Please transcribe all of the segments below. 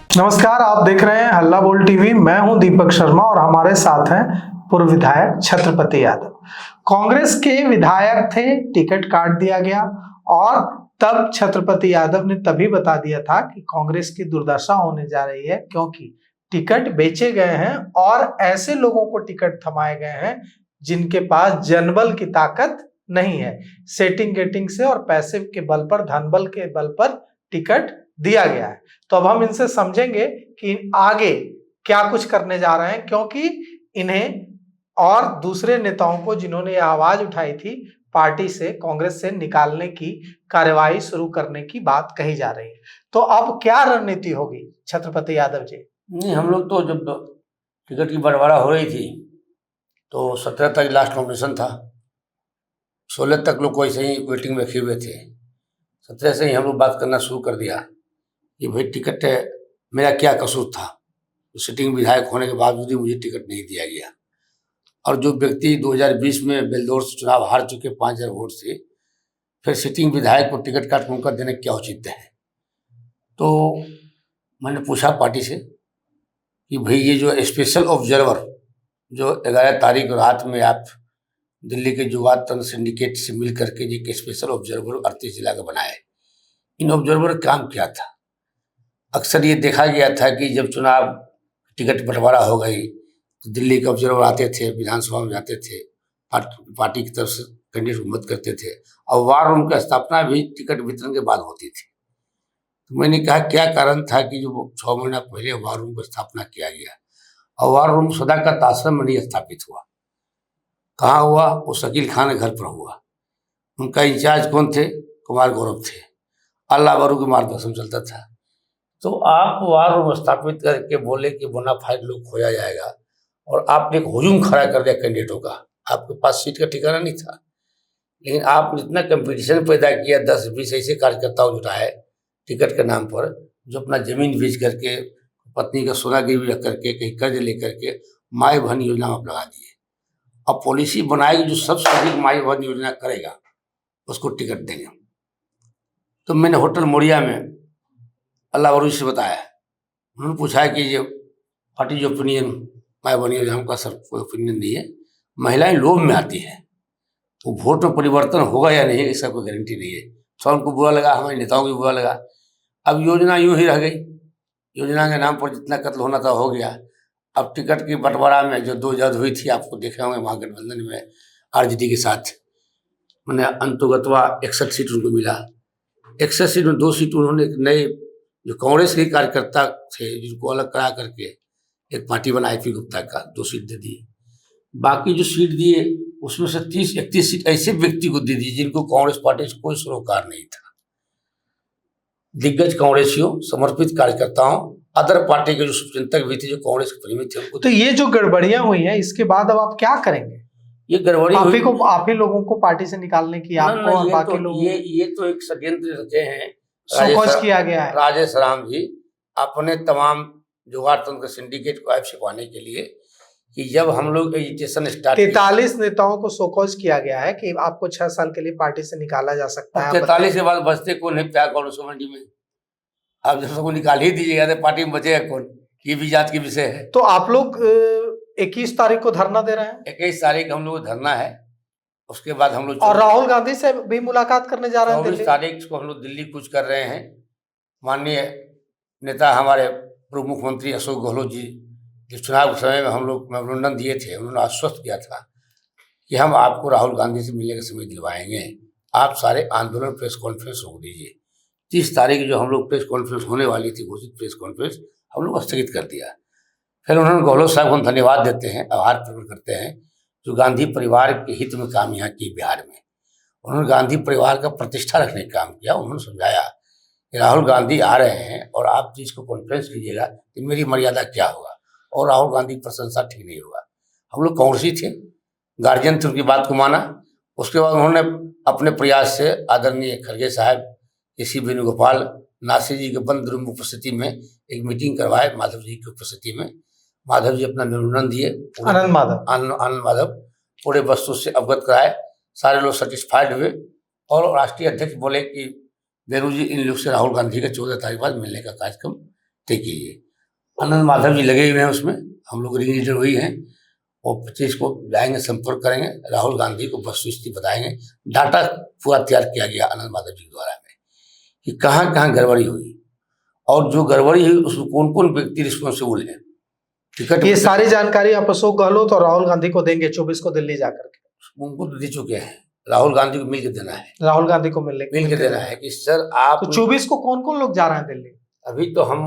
नमस्कार, आप देख रहे हैं हल्ला बोल टीवी। मैं हूं दीपक शर्मा और हमारे साथ हैं पूर्व विधायक छत्रपति यादव। कांग्रेस के विधायक थे, टिकट काट दिया गया और तब छत्रपति यादव ने तभी बता दिया था कि कांग्रेस की दुर्दशा होने जा रही है, क्योंकि टिकट बेचे गए हैं और ऐसे लोगों को टिकट थमाए गए हैं जिनके पास जनबल की ताकत नहीं है। सेटिंग गेटिंग से और पैसे के बल पर, धनबल के बल पर टिकट दिया गया है। तो अब हम इनसे समझेंगे कि आगे क्या कुछ करने जा रहे हैं, क्योंकि इन्हें और दूसरे नेताओं को जिन्होंने ये आवाज उठाई थी पार्टी से, कांग्रेस से निकालने की कार्यवाही शुरू करने की बात कही जा रही है। तो अब क्या रणनीति होगी छत्रपति यादव जी? नहीं, हम लोग तो जब टिकट की बंटवारा हो रही थी तो 17 तक लास्ट नॉमिनेशन था। 16 तक लोग ऐसे ही वेटिंग में रखे हुए थे। 17 से ही हम लोग बात करना शुरू कर दिया कि भाई टिकट मेरा क्या कसूर था, सिटिंग विधायक होने के बावजूद भी मुझे टिकट नहीं दिया गया। और जो व्यक्ति 2020 में बेलदौर से चुनाव हार चुके 5000 वोट से, फिर सिटिंग विधायक को टिकट काट उनका देने क्या औचित्य है। तो मैंने पूछा पार्टी से कि भाई ये जो स्पेशल ऑब्जर्वर जो 11 तारीख रात में आप दिल्ली के युवा तंत्र सिंडिकेट से मिल करके एक स्पेशल ऑब्जर्वर 38 जिला का बनाए, इन ऑब्जर्वर का काम क्या था? अक्सर ये देखा गया था कि जब चुनाव टिकट बंटवारा हो गई तो दिल्ली के ऑब्जर्वर आते थे, विधानसभा में जाते थे, पार्टी की तरफ से कैंडिडेट को मत करते थे और वार रूम की स्थापना भी टिकट वितरण के बाद होती थी। तो मैंने कहा क्या कारण था कि जो 6 महीना पहले वार रूम की स्थापना किया गया और वार रूम सदाकत आश्रम में नहीं स्थापित हुआ। कहाँ हुआ? वो शकील खान के घर पर हुआ। उनका इंचार्ज कौन थे? कुमार गौरव थे। अल्लाह बरू के मार्गदर्शन चलता था। तो आप वार रूम स्थापित करके बोले कि बोनाफाइड लोग खोया जाएगा और आपने एक हुजूम खड़ा कर दिया कैंडिडेटों का। आपके पास सीट का ठिकाना नहीं था, लेकिन आपने इतना कंपटीशन पैदा किया, 10-20 ऐसे कार्यकर्ताओं जुटाए टिकट के नाम पर, जो अपना जमीन बेच करके, पत्नी का सोना गिरवी रख करके, कहीं कर्ज लेकर के माई बहन योजना में आप लगा दिए। अब पॉलिसी बनाएगी जो सबसे अधिक माई बहन योजना करेगा उसको टिकट देंगे। तो मैंने होटल मोरिया में अल्लाह वरूज से बताया, उन्होंने पूछा कि ये व्हाट इज ओपिनियन माई बहन योजना? हमका सर कोई ओपिनियन नहीं है, महिलाएं लोभ में आती है, वो वोट में परिवर्तन होगा या नहीं इसका कोई गारंटी नहीं है। तो उनको बुरा लगा, हमारे नेताओं को बुरा लगा। अब योजना यूं ही रह गई, योजना के नाम पर जितना कत्ल होना था हो गया। अब टिकट की बंटवारा में जो 2 जद हुई थी, आपको देखे होंगे महागठबंधन में आरजेडी के साथ, मैंने अंतुगतवा 61 सीट उनको मिला। 61 सीट में 2 सीट उन्होंने एक नए जो कांग्रेस के कार्यकर्ता थे जिनको अलग करा करके एक पार्टी बनाई पी गुप्ता का 2 सीट दे दी। बाकी जो सीट दिए उसमें से 30-31 सीट ऐसे व्यक्ति को दे दी जिनको कांग्रेस पार्टी से कोई सरोकार नहीं था। दिग्गज कांग्रेसियों, समर्पित कार्यकर्ताओं, अदर पार्टी के जो शुभचिंतक भी थे जो कांग्रेस के प्रेमी थे। तो ये जो गड़बड़ियां हुई हैं, इसके बाद अब आप क्या करेंगे? ये गड़बड़ी आप ही लोगों को पार्टी से निकालने की, आपको और बाकी लोगों, ये तो एक षड्यंत्र रचे हैं, सोच किया गया है राजेश राम जी अपने तमाम जुगाड़ तंत्र सिंडिकेट को ऐप छिपाने के लिए कि जब हम लोग एजिटेशन स्टार्ट 43 नेताओं को सोकॉज किया गया है कि आपको 6 साल के लिए पार्टी से निकाला जा सकता है। 43 के बाद बचते कौन है? प्यार कांग्रेस कमेटी में आप जब सबको निकाल ही दीजिएगा तो पार्टी में बचेगा कौन? ये भी जात की विषय है। तो आप लोग 21 तारीख को धरना दे रहे हैं? 21 तारीख हम लोग धरना है, उसके बाद हम लोग और राहुल गांधी से भी मुलाकात करने जा रहे हैं। 24 तारीख को हम लोग दिल्ली कूच कर रहे हैं। माननीय नेता हमारे पूर्व मुख्यमंत्री अशोक गहलोत जी जिस चुनाव के समय में हम लोग मेमोरेंडम दिए थे, उन्होंने आश्वस्त किया था कि हम आपको राहुल गांधी से मिलने का समय दिलवाएंगे, आप सारे आंदोलन प्रेस कॉन्फ्रेंस रोक दीजिए। 30 तारीख जो हम लोग प्रेस कॉन्फ्रेंस होने वाली थी, घोषित प्रेस कॉन्फ्रेंस, हम लोग स्थगित कर दिया। फिर उन्होंने गहलोत साहब को हम धन्यवाद देते हैं, आभार प्रकट करते हैं जो गांधी परिवार के हित में काम यहाँ किए बिहार में। उन्होंने गांधी परिवार का प्रतिष्ठा रखने का काम किया। उन्होंने समझाया कि राहुल गांधी आ रहे हैं और आप चीज को कॉन्फ्रेंस कीजिएगा तो मेरी मर्यादा क्या होगा, और राहुल गांधी की प्रशंसा ठीक नहीं होगा। हम लोग कांग्रेसी थे, गार्जियन थे, उनकी बात को माना। उसके बाद उन्होंने अपने प्रयास से आदरणीय खड़गे साहब, सी वेणुगोपाल, नासिर जी के बंद रूम उपस्थिति में एक मीटिंग करवाए माधव जी की उपस्थिति में। माधव जी अपना मेमोरेंडम दिए, आनंद माधव पूरे वस्तु से अवगत कराए, सारे लोग सेटिस्फाइड हुए और राष्ट्रीय अध्यक्ष बोले कि वेणु जी इन लोग से राहुल गांधी के 14 तारीख बाद मिलने का कार्यक्रम तय की है। आनंद माधव जी लगे हुए हैं उसमें, हम लोग रिंग लीडर हुई हैं और 25 को जाएंगे, संपर्क करेंगे, राहुल गांधी को वस्तुस्थिति बताएंगे। डाटा पूरा तैयार किया गया आनंद माधव जी द्वारा में कि कहाँ कहाँ गड़बड़ी हुई और जो गड़बड़ी हुई उसमें कौन कौन व्यक्ति रिस्पॉन्सिबल है। टिकट ये सारी जानकारी आप अशोक गहलोत और राहुल गांधी को देंगे 24 को दिल्ली जाकर के? उनको तो दे चुके हैं, राहुल गांधी को मिल के देना है, राहुल गांधी को मिल के देना है कि सर आप। तो 24 को कौन कौन लोग जा रहे हैं दिल्ली? अभी तो हम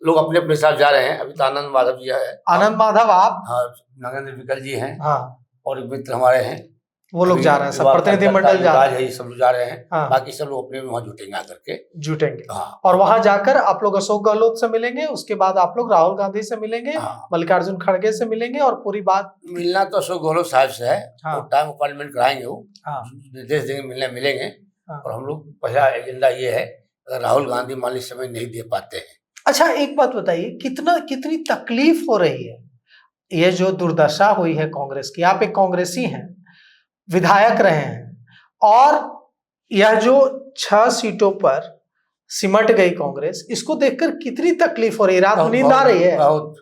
लोग अपने अपने साथ जा रहे हैं। अभी तो आनंद माधव जी है, आनंद माधव, आप? हाँ, नागेंद्र विकल जी हैं, हाँ, और एक मित्र हमारे हैं, वो लोग जा रहे हैं, सब प्रतिनिधिमंडल जा रहे हैं, ये सब लोग जा रहे हैं। हाँ। बाकी सब लोग अपने में वहाँ जुटेंगे आकर के, जुटेंगे। हाँ। और वहां जाकर आप लोग अशोक गहलोत से मिलेंगे, उसके बाद आप लोग राहुल गांधी से मिलेंगे, हाँ। मल्लिकार्जुन खड़गे से मिलेंगे, और पूरी बात मिलना तो अशोक गहलोत साहब से है। हाँ। और टाइम अपॉइंटमेंट कराएंगे, वो निर्देश देंगे, मिलेंगे। हाँ। और हम लोग पहला एजेंडा ये है, अगर राहुल गांधी मान ली समय नहीं दे पाते हैं। अच्छा, एक बात बताइए, कितनी तकलीफ हो रही है, ये जो दुर्दशा हुई है कांग्रेस की? आप एक कांग्रेसी हैं, विधायक रहे हैं, और यह जो 6 सीटों पर सिमट गई कांग्रेस, इसको देखकर कितनी तकलीफ हो रही है? रात में नींद आ रही है? बहुत।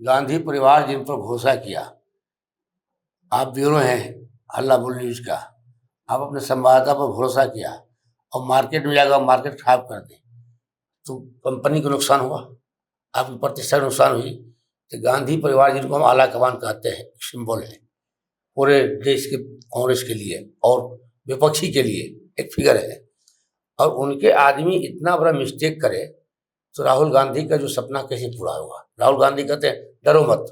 गांधी परिवार जिन पर भरोसा किया, आप ब्यूरो हैं हल्ला बोल न्यूज का, आप अपने संवाददाता पर भरोसा किया और मार्केट में जाकर मार्केट खराब कर दे, तो कंपनी को नुकसान हुआ, आपकी प्रतिष्ठा नुकसान हुई। तो गांधी परिवार जिनको हम आला कमान कहते हैं, सिंबल है पूरे देश के, कांग्रेस के लिए और विपक्षी के लिए एक फिगर है। और उनके आदमी इतना बड़ा मिस्टेक करे तो राहुल गांधी का जो सपना कैसे पूरा होगा? राहुल गांधी कहते हैं डरो मत,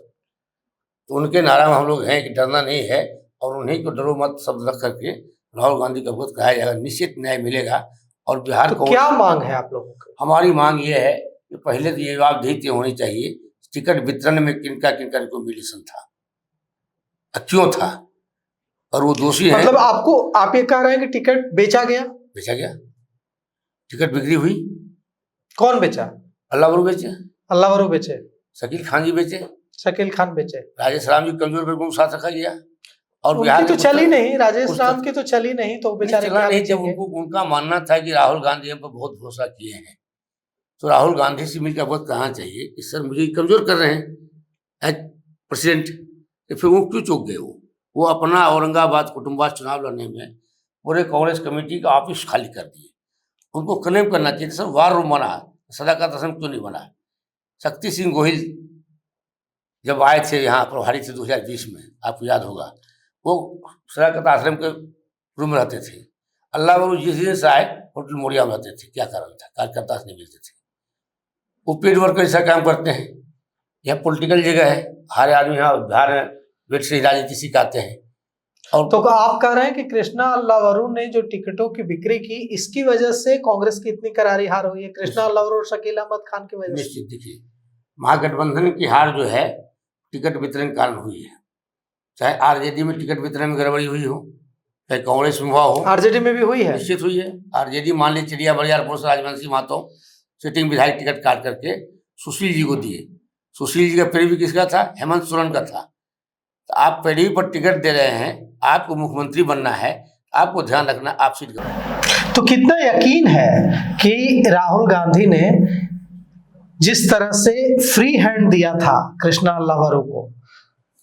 तो उनके नारा में हम लोग हैं कि डरना नहीं है, और उन्हीं को डरो मत शब्द रख करके राहुल गांधी का बहुत कहा जाएगा, निश्चित न्याय मिलेगा। और बिहार को क्या मांग है आप लोगों की? हमारी मांग ये है कि पहले तो ये जवाबदेही तय होनी चाहिए, टिकट वितरण में किनका किनका रिकॉम्बिनेशन था, क्यों था, और वो दोषी है। मतलब आप ये कह रहे हैं कि टिकट बेचा गया? बेचा गया, टिकट बिक्री हुई। कौन बेचा? अल्लाह वरू बेचे, अल्लाह वरू बेचे, शकील खान जी बेचे, शकील खान बेचे, राजेश राम जी कमजोर पर साथ रखा गया। और उनकी तो चली नहीं, राजेश राम की तो चली नहीं, तो बेचारे चला नहीं। जब उनका मानना था कि राहुल गांधी हम पर बहुत भरोसा किए हैं, तो राहुल गांधी से मिलकर बहुत कहना चाहिए कि सर मुझे कमजोर कर रहे हैं एज प्रेसिडेंट, तो फिर वो क्यों चूक गए? वो अपना औरंगाबाद कुटुंबवाद चुनाव लड़ने में पूरे कांग्रेस कमेटी का ऑफिस खाली कर दिए। उनको क्लेम करना चाहिए सर वार रूम बना, सदाकत आश्रम क्यों नहीं बना? शक्ति सिंह गोहिल जब आए थे यहाँ प्रभारी थे 2020 में, आपको याद होगा, वो सदाकत आश्रम के रूम में रहते थे। अल्लाह बाबू जिस दिन से आए होटल मोरिया में रहते थे, क्या कारण था? कार्यकर्ता से नहीं मिलते थे। वो पेड वर्कर ऐसा काम करते हैं। यह पॉलिटिकल जगह है, हर आदमी यहाँ बिहार में बैठ से राजनीति सिखाते हैं। और तो आप कह रहे हैं कि कृष्णा अल्लावरू ने जो टिकटों की बिक्री की, इसकी वजह से कांग्रेस की इतनी करारी हार हुई है? कृष्णा अल्लावरू और शकील अहमद खान की वजह से? निश्चित। देखिए, महागठबंधन की हार जो है टिकट वितरण के कारण हुई है। चाहे आरजेडी में टिकट वितरण में गड़बड़ी हुई हो, चाहे कांग्रेस में हुआ हो। आरजेडी में भी हुई है? निश्चित हुई है। आरजेडी मान ली चिड़िया बरियारपुर से राजवंशी महतो सिटिंग विधायक टिकट काट करके सुशील जी को दिए। सुशील जी का पैरवी किसका था? हेमंत सोरेन का था। तो आप पैरवी पर टिकट दे रहे हैं, आपको मुख्यमंत्री बनना है, आपको ध्यान रखना आप सीट का। तो कितना यकीन है कि राहुल गांधी ने जिस तरह से फ्री हैंड दिया था कृष्णा अल्लावरू को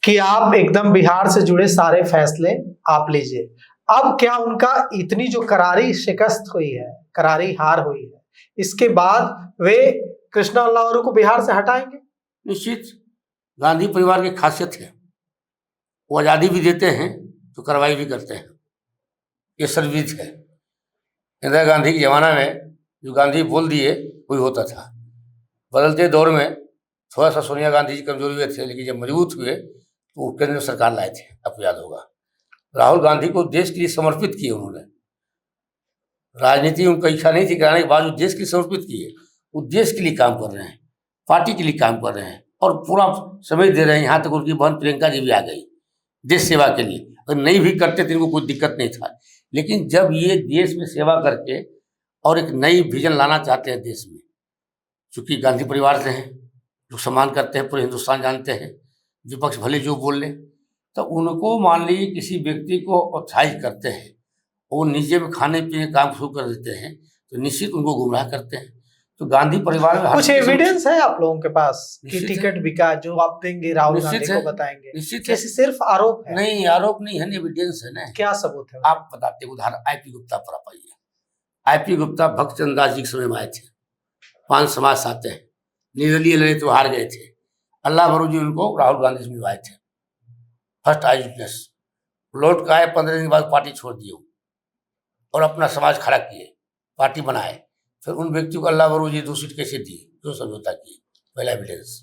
कि आप एकदम बिहार से जुड़े सारे फैसले आप लीजिए, अब क्या उनका इतनी जो करारी शिकस्त हुई है, करारी हार हुई है, इसके बाद वे कृष्णा अल्लावरू को बिहार से हटाएंगे? निश्चित। गांधी परिवार की खासियत है, वो आज़ादी भी देते हैं तो कार्रवाई भी करते हैं। ये सर्वविदित है। इंदिरा गांधी के ज़माना में जो गांधी बोल दिए वही होता था। बदलते दौर में थोड़ा सा सोनिया गांधी जी कमजोर हुए थे, लेकिन जब मजबूत हुए तो वो केंद्र में सरकार लाए थे, आपको याद होगा। राहुल गांधी को देश के लिए समर्पित किए उन्होंने। राजनीति उनका इच्छा नहीं थी कराने के बावजूद देश के लिए समर्पित किए। वो देश के लिए काम कर रहे हैं, पार्टी के लिए काम कर रहे हैं और पूरा समय दे रहे हैं। यहाँ तक उनकी बहन प्रियंका जी भी आ गई देश सेवा के लिए। अगर नहीं भी करते तो इनको कोई दिक्कत नहीं था, लेकिन जब ये देश में सेवा करके और एक नई विजन लाना चाहते हैं देश में, चूँकि गांधी परिवार से हैं, लोग सम्मान करते हैं, पूरे हिंदुस्तान जानते हैं, विपक्ष भले जो बोल ले, तो उनको मान लीजिए किसी व्यक्ति को उत्साहित करते हैं, वो नीचे में खाने पीने काम शुरू कर देते हैं, तो निश्चित उनको गुमराह करते हैं। तो गांधी परिवार में हर कुछ किस्म- एविडेंस है आप लोगों के पास कि निश्चित है। टिकट बिका, जो आप देंगे राहुल निश्चित गांधी है। को बताएंगे? निश्चित है। कैसे सिर्फ आरोप है? नहीं, आरोप नहीं है, एविडेंस है ना। क्या सबूत है? आप बताते उदाहरण आईपी गुप्ता पर आप आइए। आईपी गुप्ता भक्त चंद्र दास जी के समय में आए थे, 5 समाज साथे हैं, निर्दलीय लड़े तो हार गए थे। अल्लाह भरू जी उनको राहुल गांधी से मिलवाए थे, फर्स्ट आई विटनेस। लौट का आए, 15 दिन बाद पार्टी छोड़ दी और अपना समाज खड़ा किए, पार्टी बनाए। फिर उन व्यक्तियों को अल्लाह भरू जी 2 सीट कैसे दी, क्यों समझौता किए, पहला एविडेंस।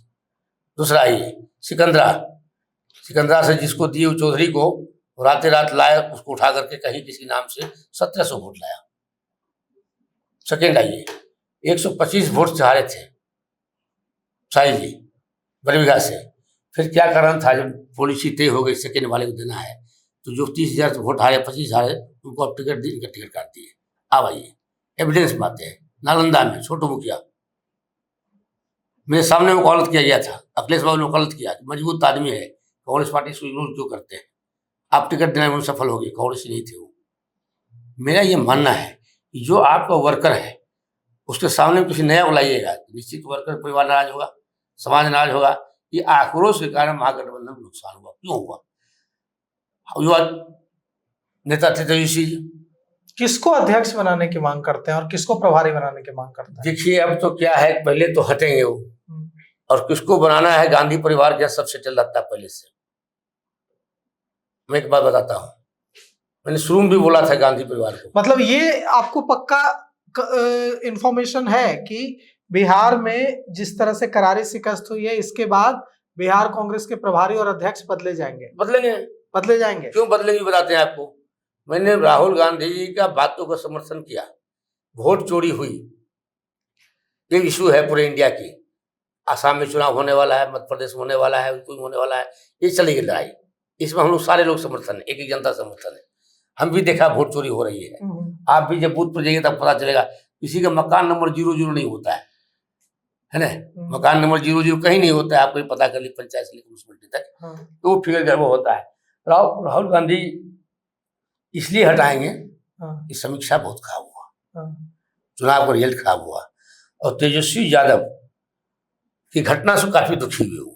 दूसरा आइए सिकंदरा से जिसको दिए चौधरी को, रात रात लाए, उसको उठा करके कहीं किसी नाम से 1700 वोट लाया। सेकेंड आइए, 125 वोट से हारे थे शाही जी बरबीघा से। फिर क्या कारण था, जब पॉलिसी तय हो गई सेकेंड वाले को देना है, तो जो 30,000 वोट हारे, 25 हारे, उनको अब टिकट दी, इनका टिकट काट दिए। अब आइए एविडेंस में आते हैं। नालंदा में छोटू मुखिया, मेरे सामने वकालत किया गया था, अखिलेश बाबू ने वकालत किया, मजबूत आदमी है, कांग्रेस पार्टी से इग्नोर क्यों करते हैं, आप टिकट देने में सफल हो गए, कांग्रेस नहीं थे वो। मेरा ये मानना है कि जो आपका वर्कर है उसके सामने कुछ नया बुलाइएगा, निश्चित वर्कर परिवार नाराज होगा, समाज नाराज होगा। ये आक्रोश के कारण महागठबंधन को नुकसान हुआ। क्यों हुआ? युवा नेता थे तेजस्वी जी, किसको अध्यक्ष बनाने की मांग करते हैं और किसको प्रभारी बनाने की मांग करते हैं? देखिए अब तो क्या है, पहले तो हटेंगे वो, और किसको बनाना है, गांधी परिवार के सब सेटल रहता है पहले से। मैं एक बात बताता हूँ, मैंने शुरू में भी बोला था गांधी परिवार को। मतलब ये आपको पक्का इंफॉर्मेशन है कि बिहार में जिस तरह से करारी शिकस्त हुई है, इसके बाद बिहार कांग्रेस के प्रभारी और अध्यक्ष बदले जाएंगे? बदले जाएंगे। क्यों बदलेंगे बताते हैं आपको। मैंने राहुल गांधी जी का बातों का समर्थन किया, वोट चोरी हुई, ये इशू है पूरे इंडिया की। आसाम में चुनाव होने वाला है, मध्य प्रदेश में होने वाला है, यूपी में होने वाला है, ये चलेगी लड़ाई। इसमें हम लोग सारे लोग समर्थन है, एक जनता समर्थन है। हम भी देखा वोट चोरी हो रही है, आप भी जब बूथ पर जाइए तब पता चलेगा। किसी का मकान नंबर 00 नहीं होता है ना, मकान नंबर 00 कहीं नहीं होता है, आपको ही पता कर ली पंचायत से लेकर म्युनिसिपैलिटी तक, तो वो फिगर गर्व होता है। राहुल गांधी इसलिए हटाएंगे कि समीक्षा बहुत खराब हुआ, चुनाव का रिजल्ट खराब हुआ, और तेजस्वी यादव की घटना से काफी दुखी हुए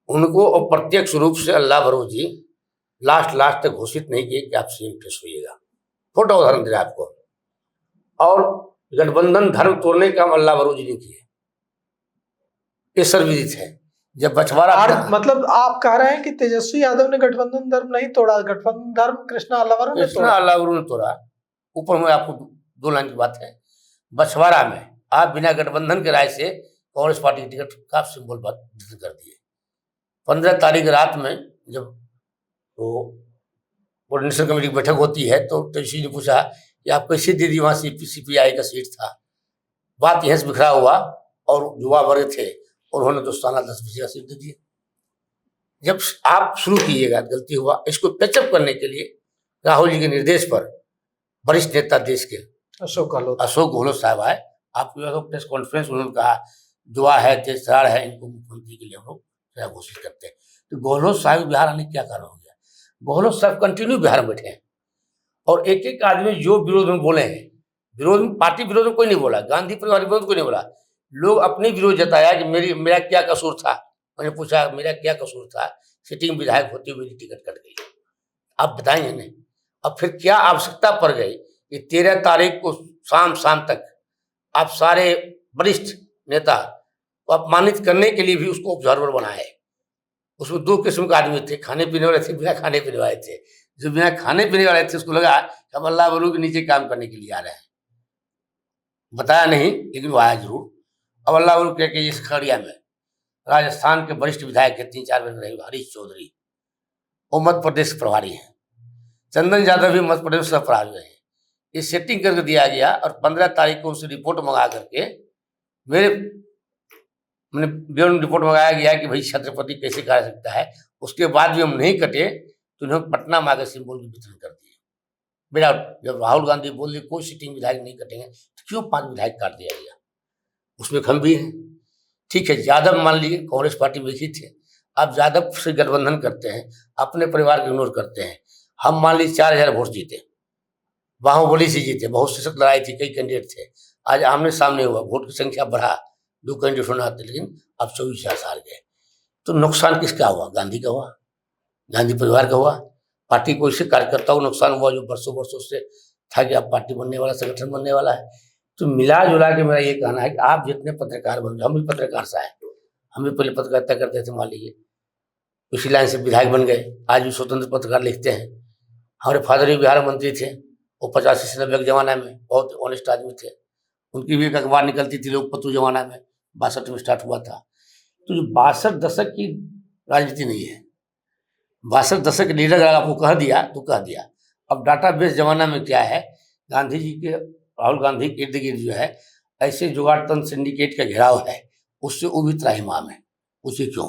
उनको, और प्रत्यक्ष रूप से अल्लाह भरू जी लास्ट तक घोषित नहीं किए कि आप सीएम पेश होइएगा। छोटा उदाहरण दे रहा आपको। और गठबंधन धर्म तोड़ने का काम अल्लाह भरू जी ने किए, ये सर्वविदित है। जब बछवाड़ा, मतलब आप कह रहे हैं कि तेजस्वी यादव ने गठबंधन धर्म नहीं तोड़ा, गठबंधन धर्म कृष्णा अल्लावरू ने तोड़ा। ऊपर में आपको 2 लाइन की बात है। बछवाड़ा में आप बिना गठबंधन के राय से कांग्रेस पार्टी की टिकट का सिंबल कर दिए। 15 तारीख रात में जब तो कोऑर्डिनेशन कमेटी की बैठक होती है, तो तेजस्वी ने पूछा कि आप कैसे दे दी, वहाँ CPI का सीट था। बात यहाँ से बिखरा हुआ, और युवा वर्ग थे, उन्होंने दोस्ताना 10% का सीट दे दिया। जब आप शुरू कीजिएगा, गलती हुआ, इसको पैचअप करने के लिए राहुल जी के निर्देश पर वरिष्ठ नेता देश के अशोक गहलोत साहब आए। आपको प्रेस कॉन्फ्रेंस, उन्होंने कहा युवा है, तेजधार है, इनको मुख्यमंत्री के लिए हम लोग घोषित करते हैं। तो गहलोत साहब बिहार आने क्या कारण हो गया? गहलोत साहब कंटिन्यू बिहार में बैठे हैं, और एक एक आदमी जो विरोध में बोले हैं, विरोध में, पार्टी विरोध में कोई नहीं बोला, गांधी परिवार विरोध कोई नहीं बोला, लोग अपनी विरोध जताया कि मेरा क्या कसूर था। मैंने पूछा मेरा क्या कसूर था, सिटिंग विधायक होते हुए मेरी टिकट कट गई, आप बताएंगे नहीं। अब फिर क्या आवश्यकता पड़ गई कि 13 तारीख को शाम तक आप सारे वरिष्ठ नेता को अपमानित करने के लिए भी उसको ऑब्जर्वर बनाए। उसमें 2 किस्म के आदमी थे, खाने पीने वाले थे, बिना खाने पीने वाले थे। जो बिना खाने पीने वाले थे उसको लगा कि हम अल्लाह वरू के नीचे काम करने के लिए आ रहे हैं, बताया नहीं, लेकिन वो आया जरूर। अब अल्लाह वरू के इस खगड़िया में राजस्थान के वरिष्ठ विधायक के 3-4 बार रहे, हरीश चौधरी, वो मध्य प्रदेश प्रभारी हैं। चंदन यादव भी मध्य प्रदेश से प्रभारी हैं। ये सेटिंग करके दिया गया, और 15 तारीख को उनसे रिपोर्ट मंगा करके मैंने रिपोर्ट मंगाया गया कि भाई छत्रपति कैसे कर सकता है। उसके बाद भी हम नहीं कटे, तो उन्होंने पटना में आकर सिंबल की वितरण कर दिए। मेरा जब राहुल गांधी बोल दिए कोई सिटिंग विधायक नहीं कटेंगे, तो क्यों 5 विधायक काट दिया गया? उसमें हम भी हैं। ठीक है, यादव मान लीजिए कांग्रेस पार्टी में ही थे, आप यादव से गठबंधन करते हैं, अपने परिवार को इग्नोर करते हैं। हम मान लीजिए 4000 वोट जीते, बाहुबली से जीते, बहुत सशक्त लड़ाई थी, कई कैंडिडेट थे। आज आमने सामने हुआ, वोट की संख्या बढ़ा, 2 कैंडिडेट होना थे, लेकिन अब 24 हार गए। तो नुकसान किसका हुआ? गांधी का हुआ, गांधी परिवार का हुआ, पार्टी को इससे कार्यकर्ताओं को नुकसान हुआ जो वर्षों से था कि अब पार्टी बनने वाला, संगठन बनने वाला है। तो मिला जुला के मेरा ये कहना है कि आप जितने पत्रकार बन जाओ, हम भी पत्रकार सा है, हम भी पहले पत्रकारिता करते थे, मान लीजिए इसी लाइन से विधायक बन गए, आज भी स्वतंत्र पत्रकार लिखते हैं। हमारे फादर भी बिहार मंत्री थे, वो 85 से 90 के जमाना में बहुत ऑनेस्ट आदमी थे, उनकी भी एक अखबार निकलती थी लोकपत्र जमाना में, 62 में स्टार्ट हुआ था। तो जो 62 दशक की राजनीति नहीं है, 62 दशक लीडर अगर आपको कह दिया तो कह दिया। अब डाटाबेस जमाना में क्या है, गांधी जी के, राहुल गांधी के इर्द गिर्द जो है ऐसे जुगाड़ तंत्र सिंडिकेट का घेराव है, उससे वो भी त्राहिमाम है। पूछिए क्यों?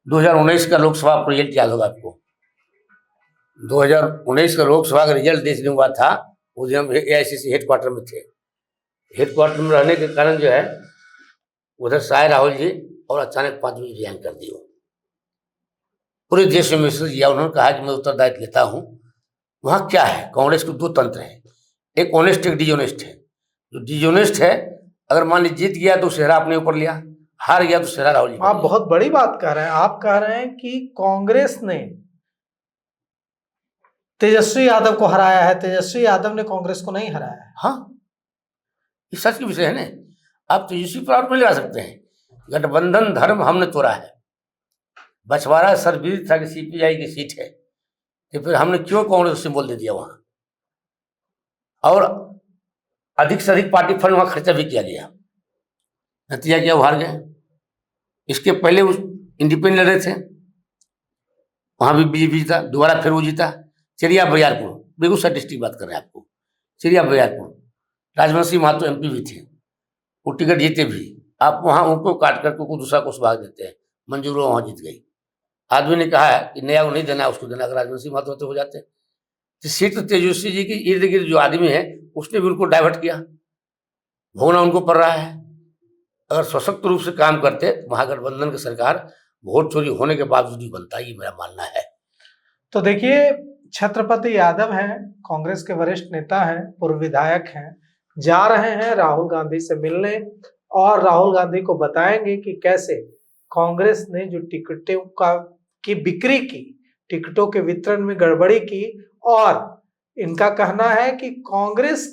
2019 का लोकसभा रिजल्ट याद होगा आपको, 2019 का लोकसभा का रिजल्ट जिस दिन हुआ था उस दिन हम AICC हेडक्वार्टर में थे। हेडक्वार्टर में रहने के कारण जो है उधर से आए राहुल जी और अचानक 5 बजे रिजाइन कर दिया। पूरे देश में मैसेज किया, उन्होंने कहा कि मैं उत्तरदायित्व लेता हूँ। वहाँ क्या है, कांग्रेस के 2 तंत्र हैं, एक ऑनेस्ट एक डिजोनेस्ट है। जो डिजोनेस्ट है अगर मान लीजिए जीत गया तो सेहरा अपने ऊपर लिया, हार गया तो सेहरा राहुल जी। आप बहुत बड़ी बात कह रहे हैं, आप कह रहे हैं कि कांग्रेस ने तेजस्वी यादव को हराया है, तेजस्वी यादव ने कांग्रेस को नहीं हराया है। हाँ, ये सच का विषय है ना, आप तेजस्वी पर में लगा सकते हैं। गठबंधन धर्म हमने तोड़ा है, बछवाड़ा सरबीर था कि CPI की सीट है, तो फिर हमने क्यों कांग्रेस से बोल दे दिया वहां, और अधिक से अधिक पार्टी फंड वहां खर्चा भी किया गया, नतीजा क्या, हार गए। इसके पहले उस इंडिपेंडेंट लड़े थे, वहां भी बीजेपी जीता, दोबारा फिर वो जीता। चिड़िया बरियारपुर, बेगूसराय डिस्ट्रिक्ट बात कर रहे हैं आपको, चिड़िया बरियारपुर, राजवंशी महतो MP भी थे, वो टिकट जीते भी। आप वहां उनको काट कर को दूसरा को भाग देते हैं, मंजूर वहां जीत गई। आदमी ने कहा कि नया को नहीं देना, उसको देना, अगर राजवंशी महतो होते हो जाते। तो सीट तो तेजस्वी जी की इर्द गिर्द जो आदमी है उसने भी उनको डाइवर्ट किया, भोगना उनको पड़ रहा है। अगर सशक्त रूप से काम करते तो महागठबंधन की सरकार वोट चोरी होने के बावजूद ही बनता, ये मेरा मानना है। तो देखिए, छत्रपति यादव हैं, कांग्रेस के वरिष्ठ नेता हैं, पूर्व विधायक हैं, जा रहे हैं राहुल गांधी से मिलने और राहुल गांधी को बताएंगे कि कैसे कांग्रेस ने जो टिकटों की बिक्री की, टिकटों के वितरण में गड़बड़ी की, और इनका कहना है कि कांग्रेस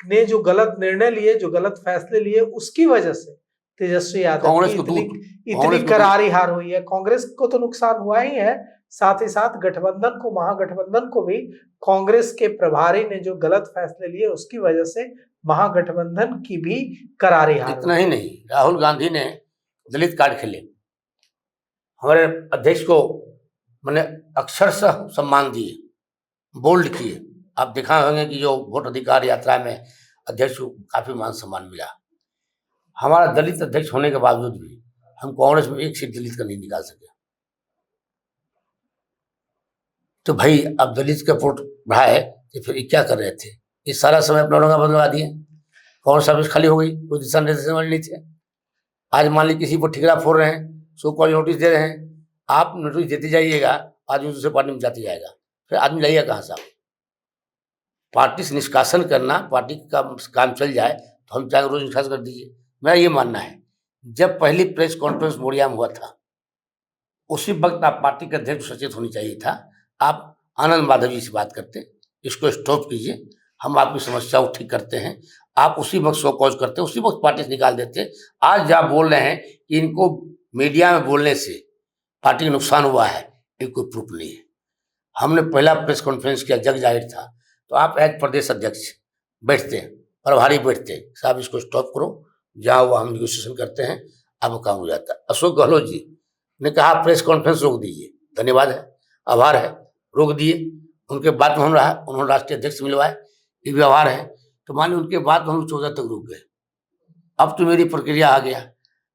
ने जो गलत निर्णय लिए, जो गलत फैसले लिए, उसकी वजह से तेजस्वी यादव की इतनी करारी हार हुई है। कांग्रेस को तो नुकसान हुआ ही है, साथ ही साथ गठबंधन को, महागठबंधन को भी कांग्रेस के प्रभारी ने जो गलत फैसले लिए उसकी वजह से महागठबंधन की भी करारी हार। इतना ही नहीं, राहुल गांधी ने दलित कार्ड खेले, हमारे अध्यक्ष को मैंने अक्षरशः सम्मान दिए, बोल्ड किए। आप देखा होंगे कि जो वोट अधिकार यात्रा में अध्यक्ष को काफी मान सम्मान मिला। हमारा दलित अध्यक्ष होने के बावजूद भी हम कांग्रेस में एक सीट दलित का नहीं निकाल सके। तो भाई अब दलित का वोट बढ़ाए तो फिर क्या कर रहे थे? इस सारा समय अपना औरंगाबाद लगा दिए, कांग्रेस ऑफिस खाली हो गई, कोई दिशा निर्देशन वाले नहीं थे। आज मान लीजिए किसी को ठिकरा फोड़ रहे हैं, सो कॉल नोटिस दे रहे हैं, आप नोटिस देते जाइएगा, आदमी दूसरे पार्टी में जाते जाएगा, फिर आदमी लाइएगा कहाँ से? पार्टी से निष्कासन करना, पार्टी का काम चल जाए तो हम चाहे रोज निष्कासन कर दीजिए। मेरा ये मानना है, जब पहली प्रेस कॉन्फ्रेंस मोरिया में हुआ था उसी वक्त आप पार्टी के अध्यक्ष सचेत होनी चाहिए था। आप आनंद माधव जी से बात करते, इसको स्टॉप कीजिए, हम आपकी समस्या को ठीक करते हैं। आप उसी वक्त शो कॉज करते, उसी वक्त पार्टी से निकाल देते। आज आप बोल रहे हैं कि इनको मीडिया में बोलने से पार्टी को नुकसान हुआ है, ये कोई प्रूफ नहीं है। हमने पहला प्रेस कॉन्फ्रेंस किया, जग जाहिर था, तो आप एज प्रदेश अध्यक्ष बैठते, प्रभारी बैठते, साहब इसको स्टॉप करो, जहाँ वो हम नेगोशिएशन करते हैं, अब काम हो जाता है। अशोक गहलोत जी ने कहा प्रेस कॉन्फ्रेंस रोक दीजिए, धन्यवाद है, आभार है, रोक दिए। उनके बाद में हम रहा, उन्होंने राष्ट्रीय अध्यक्ष मिलवाए, ये भी आभार है। तो मान लीजिए उनके बाद हम 14 तक रुक गए। अब तो मेरी प्रक्रिया आ गया,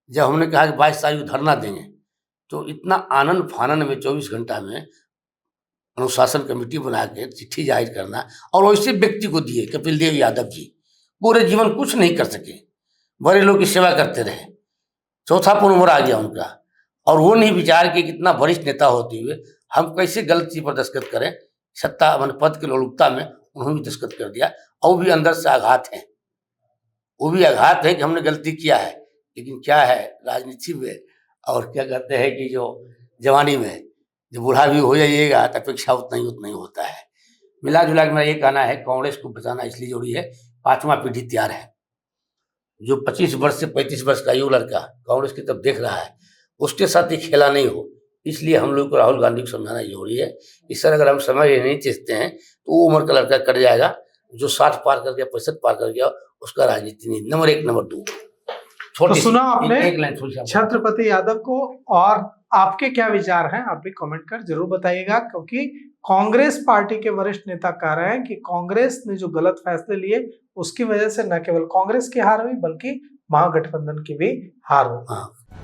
जब हमने कहा कि 22 तारीख को धरना देंगे, तो इतना आनंद फानन में 24 घंटा में अनुशासन कमेटी बना के चिट्ठी जाहिर करना, और वैसे व्यक्ति को दिए, कपिल देव यादव जी पूरे जीवन कुछ नहीं कर सके, बड़े लोग की सेवा करते रहे, चौथा पूर्ण उम्र आ गया उनका, और वो नहीं विचार के कितना वरिष्ठ नेता होते हुए हम कैसे गलत चीज पर दस्तखत करें। सत्ता मन पद की लोलुपता में उन्होंने भी दस्तखत कर दिया, और भी अंदर से आघात है। वो भी आघात है कि हमने गलती किया है, लेकिन क्या है राजनीति में और क्या कहते हैं कि जो जवानी में जब बूढ़ा भी हो जाइएगा तो अपेक्षा उतना ही होता है। मिला जुला के मेरा ये कहना है कांग्रेस को बचाना इसलिए जरूरी है, 5वां पीढ़ी तैयार है। जो 25 वर्ष से 35 वर्ष का युवा लड़का कांग्रेस की तरफ देख रहा है उसके साथ ये खेला नहीं हो, इसलिए हम लोग को राहुल गांधी को समझाना जरूरी है। इस तरह अगर हम समय नहीं चीजते हैं तो वो उम्र का लड़का कट जाएगा, जो 60 पार कर गया 65 पार कर गया उसका राजनीति नहीं। नंबर 1 नंबर 2 तो सुना आपने एक लाइन छत्रपति यादव को, और आपके क्या विचार हैं आप भी कमेंट कर जरूर बताइएगा, क्योंकि कांग्रेस पार्टी के वरिष्ठ नेता कह रहे हैं कि कांग्रेस ने जो गलत फैसले लिए उसकी वजह से न केवल कांग्रेस की हार हुई बल्कि महागठबंधन की भी हार हुई। हाँ।